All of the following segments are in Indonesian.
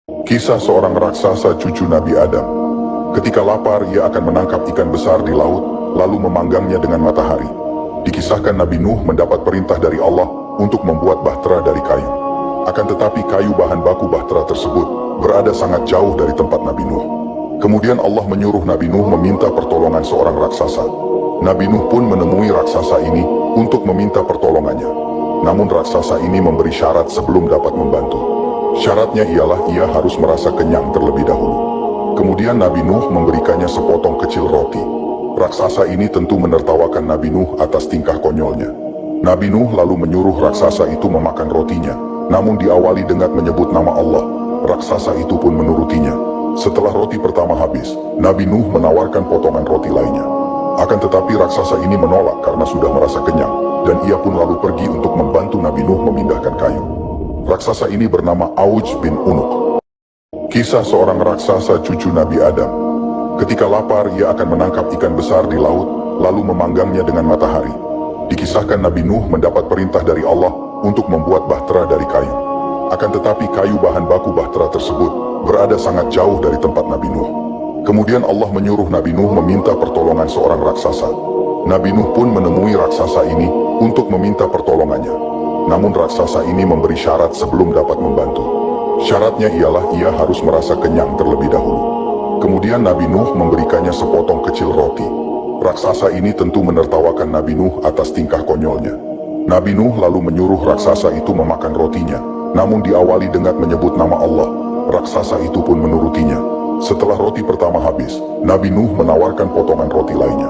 Kisah seorang raksasa cucu Nabi Adam. Ketika lapar, ia akan menangkap ikan besar di laut, lalu memanggangnya dengan matahari. Dikisahkan Nabi Nuh mendapat perintah dari Allah untuk membuat bahtera dari kayu. Akan tetapi kayu bahan baku bahtera tersebut berada sangat jauh dari tempat Nabi Nuh. Kemudian Allah menyuruh Nabi Nuh meminta pertolongan seorang raksasa. Nabi Nuh pun menemui raksasa ini untuk meminta pertolongannya. Namun raksasa ini memberi syarat sebelum dapat membantu. Syaratnya ialah ia harus merasa kenyang terlebih dahulu. Kemudian Nabi Nuh memberikannya sepotong kecil roti. Raksasa ini tentu menertawakan Nabi Nuh atas tingkah konyolnya. Nabi Nuh lalu menyuruh raksasa itu memakan rotinya, namun diawali dengan menyebut nama Allah. Raksasa itu pun menurutinya. Setelah roti pertama habis, Nabi Nuh menawarkan potongan roti lainnya. Akan tetapi raksasa ini menolak karena sudah merasa kenyang, dan ia pun lalu pergi untuk membantu Nabi Nuh memindahkan kayu. Raksasa ini bernama Auj bin Unuk. Kisah seorang raksasa cucu Nabi Adam. Ketika lapar, ia akan menangkap ikan besar di laut, lalu memanggangnya dengan matahari. Dikisahkan Nabi Nuh mendapat perintah dari Allah untuk membuat bahtera dari kayu. Akan tetapi kayu bahan baku bahtera tersebut berada sangat jauh dari tempat Nabi Nuh. Kemudian Allah menyuruh Nabi Nuh meminta pertolongan seorang raksasa. Nabi Nuh pun menemui raksasa ini untuk meminta pertolongannya. Namun raksasa ini memberi syarat sebelum dapat membantu. Syaratnya ialah ia harus merasa kenyang terlebih dahulu. Kemudian Nabi Nuh memberikannya sepotong kecil roti. Raksasa ini tentu menertawakan Nabi Nuh atas tingkah konyolnya. Nabi Nuh lalu menyuruh raksasa itu memakan rotinya, namun diawali dengan menyebut nama Allah. Raksasa itu pun menurutinya. Setelah roti pertama habis, Nabi Nuh menawarkan potongan roti lainnya.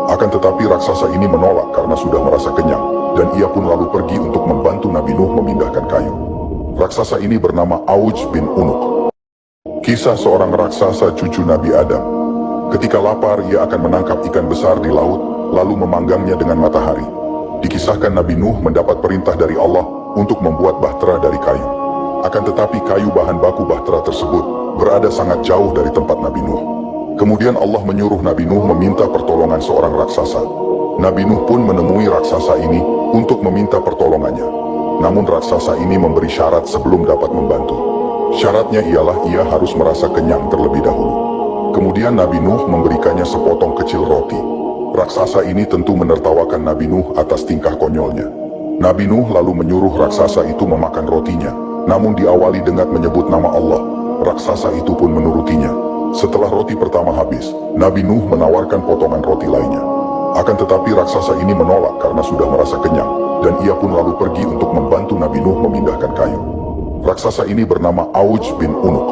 Akan tetapi raksasa ini menolak karena sudah merasa kenyang, dan ia pun lalu pergi untuk membantu Nabi Nuh memindahkan kayu. Raksasa ini bernama Auj bin Unuk. Kisah seorang raksasa cucu Nabi Adam. Ketika lapar, ia akan menangkap ikan besar di laut, lalu memanggangnya dengan matahari. Dikisahkan Nabi Nuh mendapat perintah dari Allah untuk membuat bahtera dari kayu. Akan tetapi kayu bahan baku bahtera tersebut berada sangat jauh dari tempat Nabi Nuh. Kemudian Allah menyuruh Nabi Nuh meminta pertolongan seorang raksasa. Nabi Nuh pun menemui raksasa ini untuk meminta pertolongannya. Namun raksasa ini memberi syarat sebelum dapat membantu. Syaratnya ialah ia harus merasa kenyang terlebih dahulu. Kemudian Nabi Nuh memberikannya sepotong kecil roti. Raksasa ini tentu menertawakan Nabi Nuh atas tingkah konyolnya. Nabi Nuh lalu menyuruh raksasa itu memakan rotinya, namun diawali dengan menyebut nama Allah. Raksasa itu pun menurutinya. Setelah roti pertama habis, Nabi Nuh menawarkan potongan roti lainnya. Akan tetapi raksasa ini menolak karena sudah merasa kenyang, dan ia pun lalu pergi untuk membantu Nabi Nuh memindahkan kayu. Raksasa ini bernama Auj bin Unuk.